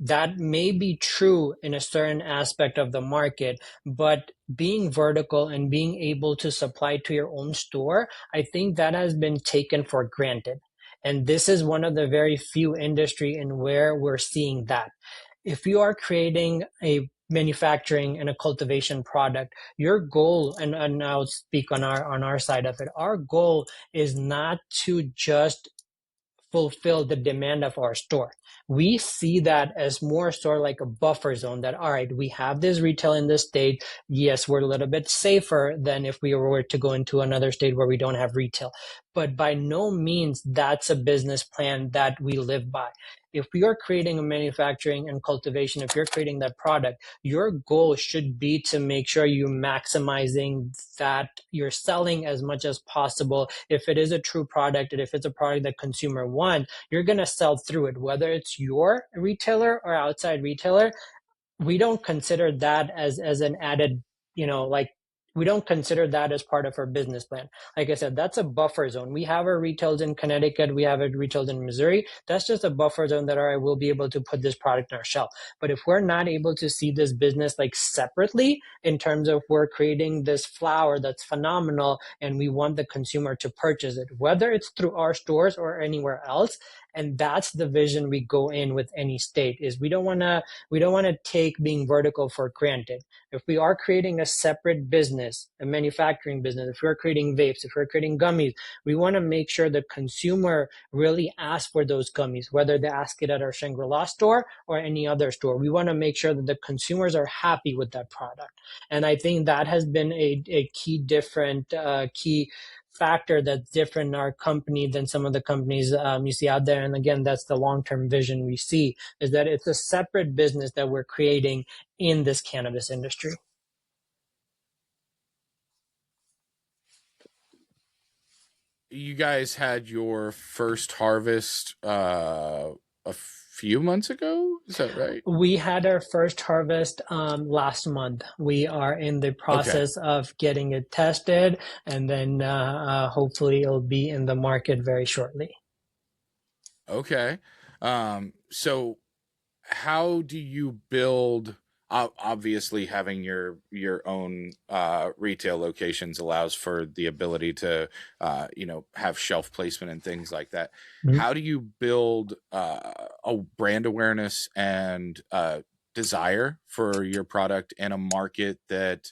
That may be true in a certain aspect of the market, but being vertical and being able to supply to your own store, I think that has been taken for granted. And this is one of the very few industry in where we're seeing that. If you are creating a manufacturing and a cultivation product, your goal, and I'll speak on our side of it, our goal is not to just fulfill the demand of our store. We see that as more sort of like a buffer zone that, all right, we have this retail in this state. Yes, we're a little bit safer than if we were to go into another state where we don't have retail. But by no means that's a business plan that we live by. If we are creating a manufacturing and cultivation, if you're creating that product, your goal should be to make sure you're maximizing that you're selling as much as possible. If it is a true product and if it's a product that consumer want, you're going to sell through it, whether it's your retailer or outside retailer. We don't consider that as an added, like we don't consider that as part of our business plan. Like I said, that's a buffer zone. We have our retails in Connecticut. We have it retailed in Missouri. That's just a buffer zone that, all right, we'll be able to put this product on our shelf. But if we're not able to see this business like separately in terms of we're creating this flower that's phenomenal and we want the consumer to purchase it, whether it's through our stores or anywhere else. And that's the vision we go in with any state is we don't want to take being vertical for granted. If we are creating a separate business, a manufacturing business, if we're creating vapes, if we're creating gummies, we want to make sure the consumer really asks for those gummies, whether they ask it at our Shangri-La store or any other store. We want to make sure that the consumers are happy with that product. And I think that has been a key factor that's different in our company than some of the companies you see out there. And again, that's the long-term vision we see, is that it's a separate business that we're creating in this cannabis industry. You guys had your first harvest a few months ago, is that right? We had our first harvest last month. We are in the process of getting it tested, and then hopefully it'll be in the market very shortly. Okay. So how do you build, obviously having your own retail locations allows for the ability to have shelf placement and things like that. Mm-hmm. How do you build a brand awareness and desire for your product in a market that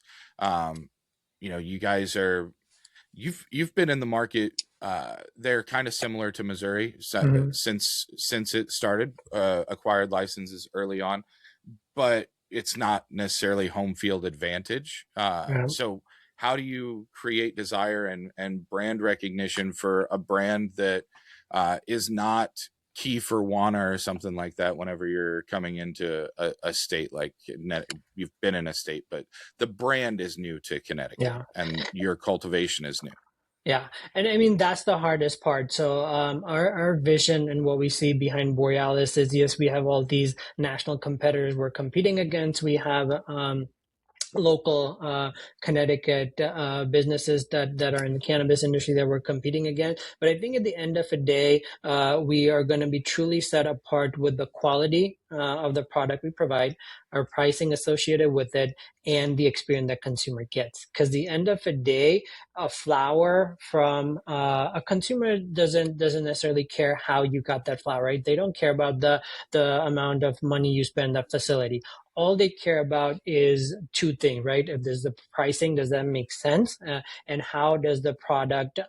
you guys are, you've been in the market, they're kind of similar to Missouri since it started, acquired licenses early on, but it's not necessarily home field advantage. So how do you create desire and brand recognition for a brand that is not key for Wana or something like that whenever you're coming into a state like you've been in a state, but the brand is new to Connecticut and your cultivation is new. Yeah. And I mean, that's the hardest part. So our vision and what we see behind Borealis is, yes, we have all these national competitors we're competing against. We have local Connecticut businesses that are in the cannabis industry that we're competing against. But I think at the end of the day, we are going to be truly set apart with the quality of the product we provide, our pricing associated with it, and the experience that consumer gets. Because the end of the day, a flower from a consumer doesn't necessarily care how you got that flower, right? They don't care about the amount of money you spend at the facility. All they care about is two things, right? If there's the pricing, does that make sense? And how does the product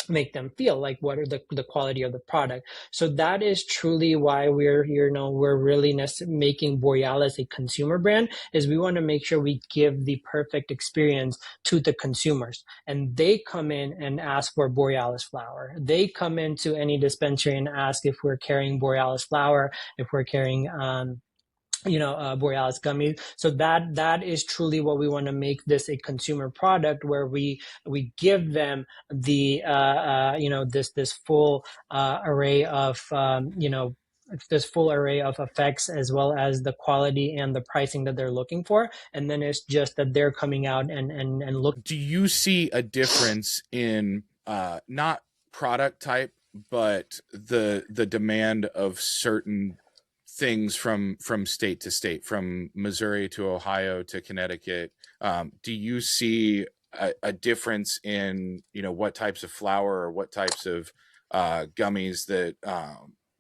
make them feel? Like, what are the quality of the product? So that is truly why we're here. We're really making Borealis a consumer brand, is we want to make sure we give the perfect experience to the consumers. And they come in and ask for Borealis flower. They come into any dispensary and ask if we're carrying Borealis flower, if we're carrying Borealis gummies. So that is truly what we want to make this a consumer product, where we give them the this full array of this full array of effects, as well as the quality and the pricing that they're looking for. And then it's just that they're coming out and look. Do you see a difference in not product type, but the demand of certain things from state to state, from Missouri to Ohio to Connecticut? Do you see a difference in what types of flower or what types of gummies that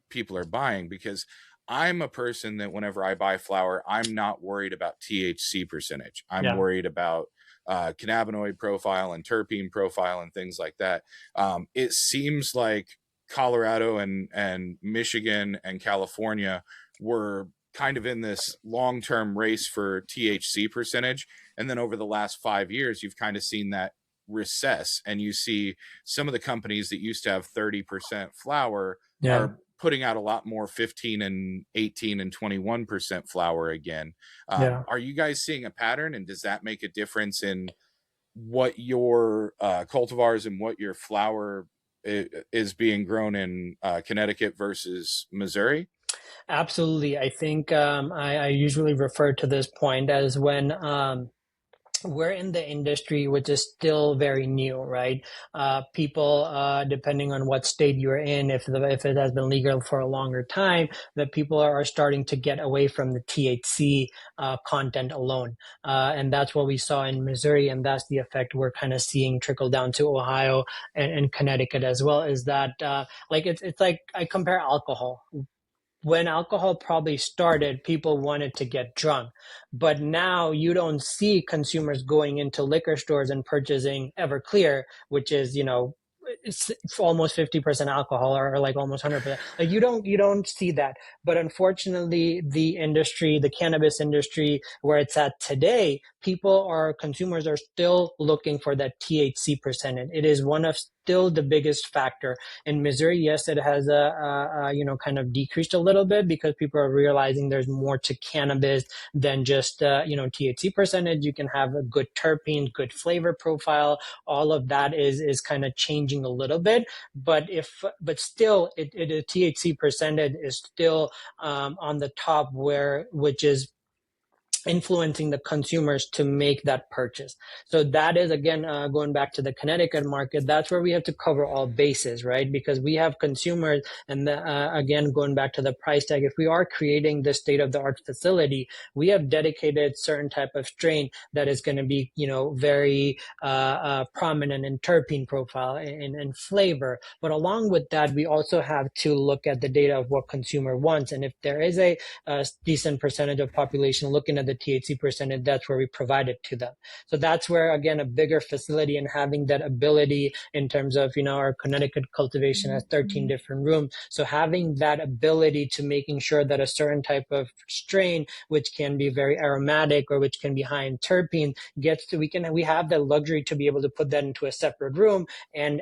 people are buying, because I'm a person that whenever I buy flower, I'm not worried about THC percentage. I'm Yeah. worried about cannabinoid profile and terpene profile and things like that. It seems like Colorado and Michigan and California were kind of in this long-term race for THC percentage. And then over the last 5 years, you've kind of seen that recess, and you see some of the companies that used to have 30% flower Yeah. are putting out a lot more 15 and 18 and 21% flower again. Yeah. Are you guys seeing a pattern, and does that make a difference in what your cultivars and what your flower is being grown in Connecticut versus Missouri? Absolutely. I think I usually refer to this point as when we're in the industry, which is still very new, right? People, depending on what state you're in, if it has been legal for a longer time, that people are starting to get away from the THC content alone, and that's what we saw in Missouri, and that's the effect we're kind of seeing trickle down to Ohio and Connecticut as well. Is that like it's like I compare alcohol. When alcohol probably started, people wanted to get drunk. But now you don't see consumers going into liquor stores and purchasing Everclear, which is, it's almost 50% alcohol, or like almost 100%. Like you don't see that. But unfortunately, the cannabis industry, where it's at today, consumers are still looking for that THC percentage. It is one of still the biggest factor. In Missouri, yes, it has kind of decreased a little bit because people are realizing there's more to cannabis than just THC percentage. You can have a good terpene, good flavor profile. All of that is kind of changing a little bit, but still, the THC percentage is still on the top, which is influencing the consumers to make that purchase. So that is, again, going back to the Connecticut market, that's where we have to cover all bases, right? Because we have consumers, and again, going back to the price tag, if we are creating this state-of-the-art facility, we have dedicated certain type of strain that is going to be, very prominent in terpene profile and flavor. But along with that, we also have to look at the data of what consumer wants. And if there is a decent percentage of population looking at the THC percentage, that's where we provide it to them. So that's where, again, a bigger facility and having that ability in terms of, our Connecticut cultivation has 13 different rooms. So having that ability to making sure that a certain type of strain, which can be very aromatic or which can be high in terpene, we have the luxury to be able to put that into a separate room and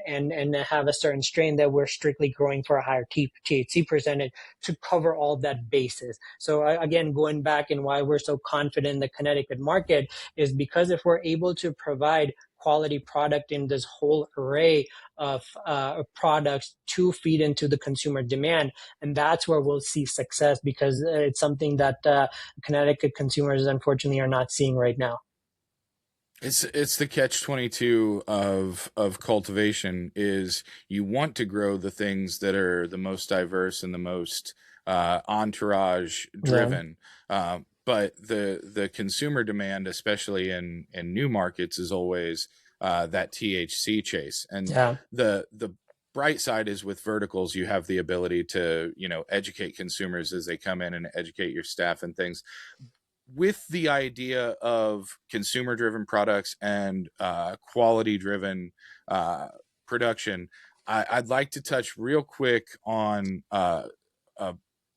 have a certain strain that we're strictly growing for a higher THC percentage to cover all that basis. So again, going back and why we're so confident in the Connecticut market is because if we're able to provide quality product in this whole array of products to feed into the consumer demand, and that's where we'll see success, because it's something that Connecticut consumers unfortunately are not seeing right now. It's the catch-22 of cultivation. Is you want to grow the things that are the most diverse and the most entourage driven. Yeah. But the consumer demand, especially in new markets, is always that THC chase. And yeah. the bright side is with verticals, you have the ability to, educate consumers as they come in and educate your staff and things. With the idea of consumer-driven products and quality-driven production, I'd like to touch real quick on a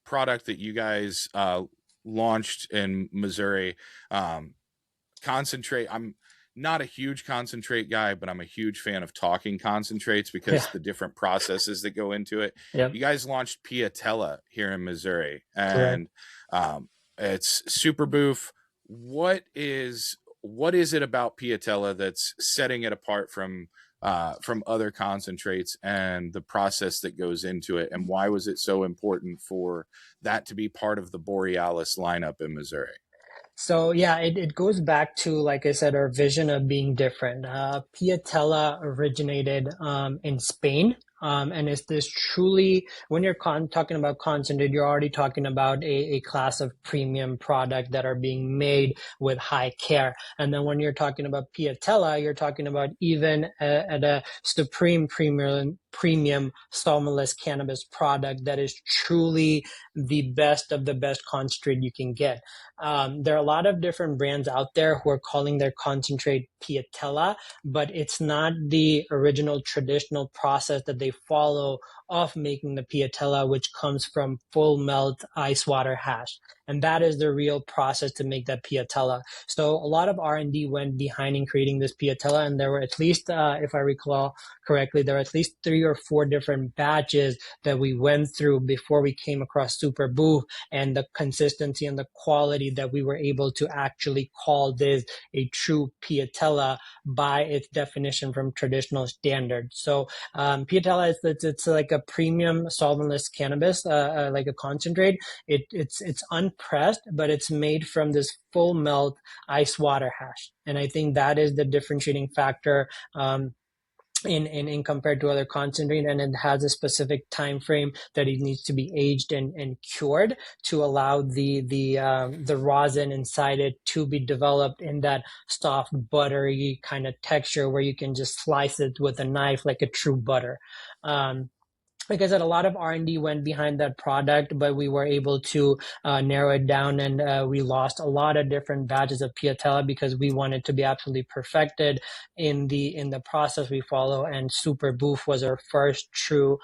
product that you guys launched in Missouri. Concentrate. I'm not a huge concentrate guy, but I'm a huge fan of talking concentrates because the different processes that go into it. Yep. You guys launched Piatella here in Missouri, and it's super boof. What is it about Piatella that's setting it apart from other concentrates and the process that goes into it, and why was it so important for that to be part of the Borealis lineup in Missouri? So yeah, it goes back to, like I said, our vision of being different. Piatella originated in Spain. And is this truly, when you're talking about concentrate, you're already talking about a class of premium product that are being made with high care. And then when you're talking about Piatella, you're talking about even at a supreme premium solventless cannabis product that is truly the best of the best concentrate you can get. There are a lot of different brands out there who are calling their concentrate piatella, but it's not the original traditional process that they follow of making the piatella, which comes from full melt ice water hash. And that is the real process to make that piatella. So a lot of R&D went behind in creating this piatella, and there were at least, if I recall correctly, there were at least 3 or 4 different batches that we went through before we came across Super Boof, and the consistency and the quality that we were able to actually call this a true piatella by its definition from traditional standards. So piatella it's like a premium solventless cannabis, like a concentrate. It's unpressed, but it's made from this full melt ice water hash, and I think that is the differentiating factor. In compared to other concentrate, and it has a specific time frame that it needs to be aged and cured to allow the rosin inside it to be developed in that soft buttery kind of texture where you can just slice it with a knife like a true butter. Like I said, a lot of R&D went behind that product, but we were able to narrow it down, and we lost a lot of different batches of piatella because we wanted to be absolutely perfected in the process we follow. And Super Boof was our first true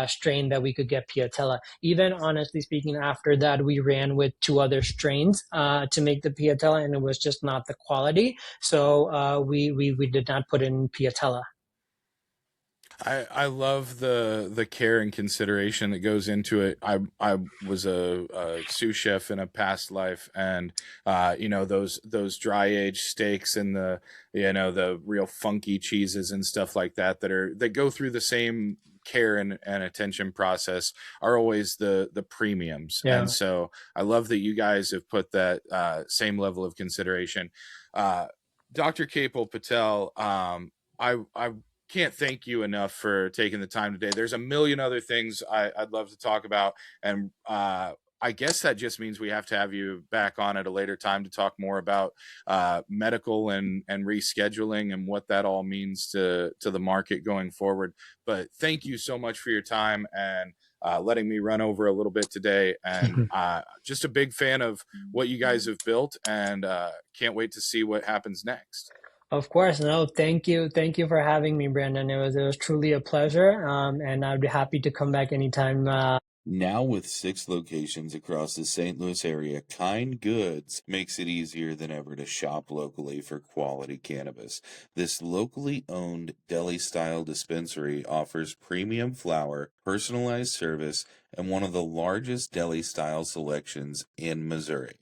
strain that we could get piatella. Even honestly speaking, after that, we ran with 2 other strains to make the piatella, and it was just not the quality. So we did not put in piatella. I love the care and consideration that goes into it. I was a sous chef in a past life, and those dry aged steaks and the real funky cheeses and stuff like that that go through the same care and attention process are always the premiums. Yeah. And so I love that you guys have put that same level of consideration. Dr. Kepal Patel, I can't thank you enough for taking the time today. There's a million other things I'd love to talk about, and I guess that just means we have to have you back on at a later time to talk more about medical and rescheduling and what that all means to the market going forward. But thank you so much for your time and letting me run over a little bit today. And just a big fan of what you guys have built, and can't wait to see what happens next. Of course. No, thank you. Thank you for having me, Brandon. It was truly a pleasure. And I'd be happy to come back anytime. Now with 6 locations across the St. Louis area, Kind Goods makes it easier than ever to shop locally for quality cannabis. This locally owned deli-style dispensary offers premium flower, personalized service, and one of the largest deli-style selections in Missouri.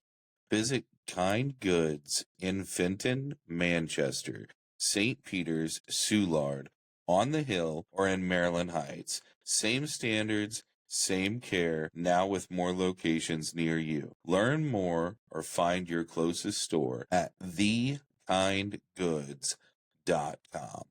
Visit Kind Goods in Fenton, Manchester, St. Peter's, Soulard, On the Hill, or in Maryland Heights. Same standards, same care, now with more locations near you. Learn more or find your closest store at thekindgoods.com.